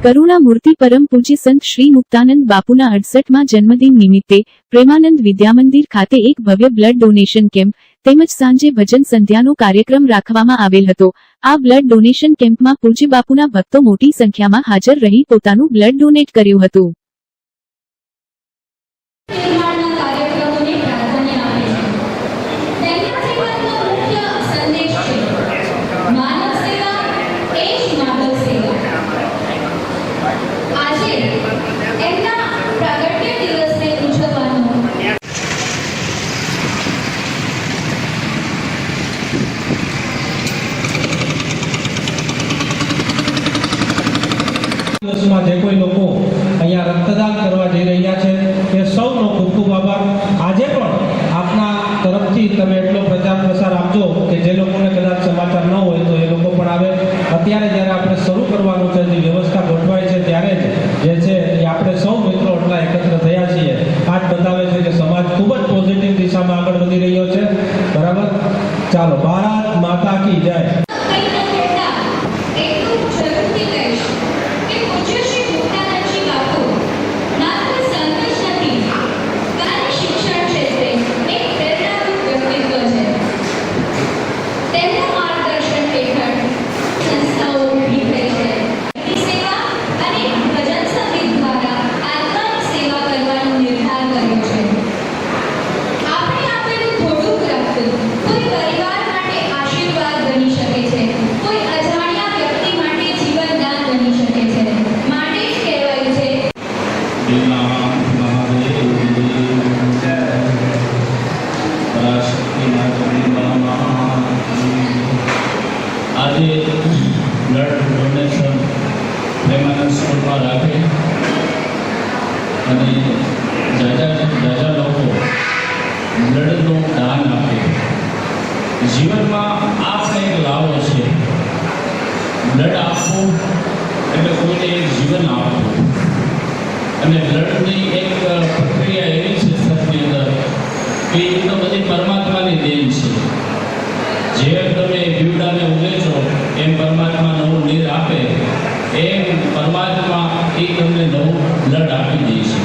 કરુણામૂર્તિ પરમ પૂજ્ય સંત શ્રી મુક્તાનંદ બાપુના 68મા જન્મદિન નિમિત્તે પ્રેમાનંદ વિદ્યામંદિર ખાતે એક ભવ્ય બ્લડ ડોનેશન કેમ્પ તેમજ સાંજે ભજન સંધ્યાનો કાર્યક્રમ રાખવામાં આવેલ હતો। આ બ્લડ ડોનેશન કેમ્પમાં પૂજ્ય બાપુના ભક્તો મોટી સંખ્યામાં હાજર રહી પોતાનું બ્લડ ડોનેટ કર્યું હતું। જે કોઈ લોકો અહીંયા રક્તદાન કરવા જઈ રહ્યા છે એ સૌનો ખૂબ ખૂબ આભાર। આજે પણ આપના તરફથી તમે એટલો પ્રચાર પ્રસાર આપજો કે જે લોકોને કદાચ સમાચાર ન હોય તો એ લોકો પણ આવે। અત્યારે જ્યારે આપણે શરૂ કરવાનું છે, જે વ્યવસ્થા ગોઠવાય છે, ત્યારે જે છે એ આપણે સૌ મિત્રો એટલા એકત્ર થયા છીએ। આ જ બતાવે છે કે સમાજ ખૂબ જ પોઝિટિવ દિશામાં આગળ વધી રહ્યો છે। બરાબર, ચાલો, ભારત માતા કી જય। આજે બ્લડ ડોનેશન પ્રેમાનંદ સ્કૂલમાં રાખે અને જાજા લોકો બ્લડનું દાન આપે। જીવનમાં આ પણ એક લાવો છે, બ્લડ આપવું એટલે કોઈને એક જીવન આપવું। અને બ્લડની એક પ્રક્રિયા એવી છે શરીરની અંદર કે એ તો બધી પરમાત્માની દેન છે। જેમ તમે દીવડાને ઉગેશો એમ પરમાત્મા નવું નીર આપે, એમ પરમાત્મા એ તમને નવું બ્લડ આપી દે છે।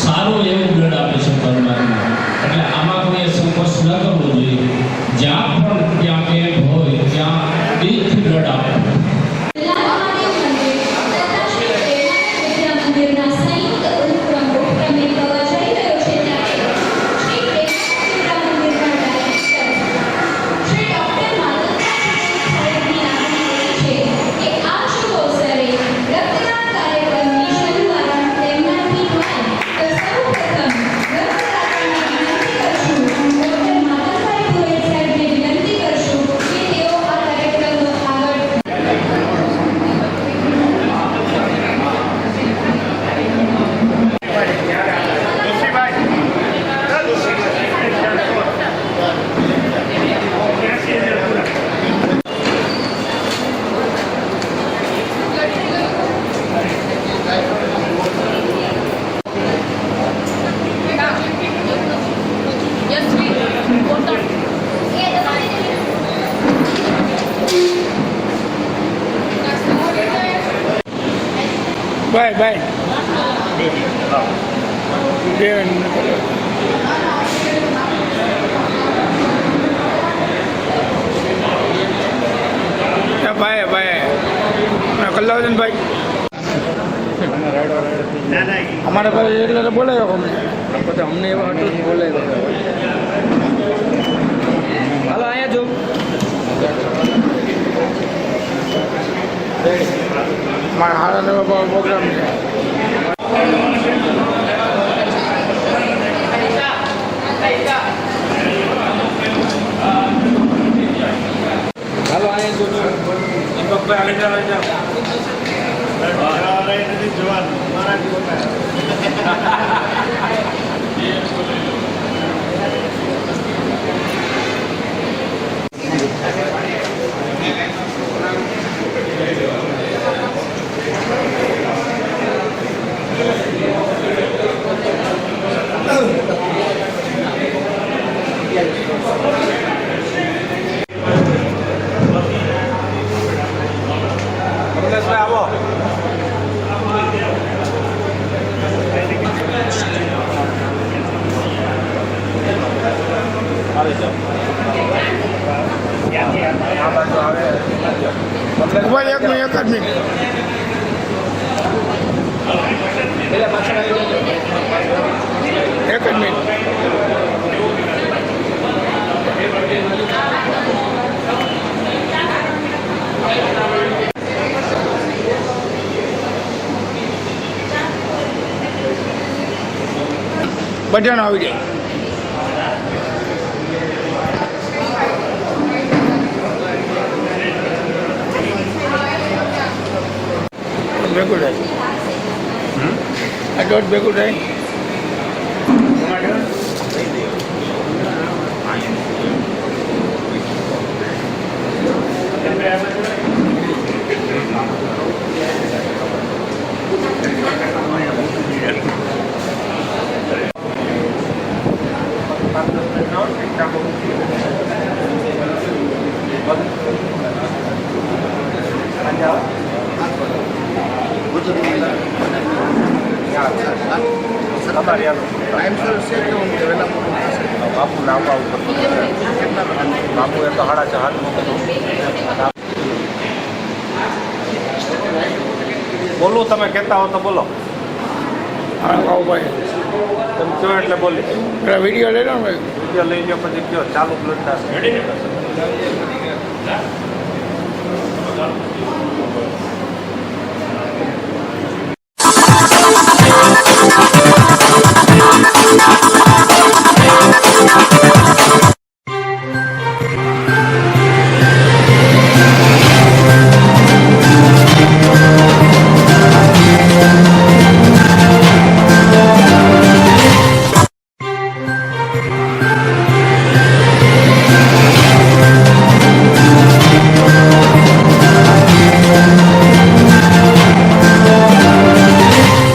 સારું એવું બ્લડ આપે છે પરમાત્મા। એટલે આમાં કોઈ સંકોચ ન કરવો જોઈએ। જ્યાં પણ ત્યાં કેમ્પ હોય ત્યાં દિલથી બ્લડ આપવું। Bye bye. Bye bye. कल्लावजन भाई हमारे पास एक लड़का बोलेगा हमने बोलेगा हेलो आया जो हारा प्रोग्राम है। हेलो आया जो दीपक भाई आगे जाओ जवान मराठी बोलता है। કમલેશભાઈ આવો। એક જ મિનિટ એક જ મિનિટ બટન આવી જાય ભેગું થાય આ દોઢ ભેગું થાય બાપુએ તો 4.5 બોલું તમે કહેતા હો તો બોલો હા ભાઈ તમે કહો એટલે બોલી પેલા વિડીયો લઈ લો ને ભાઈ વિડીયો લઈ લો પછી કહો ચાલુ બ્લડ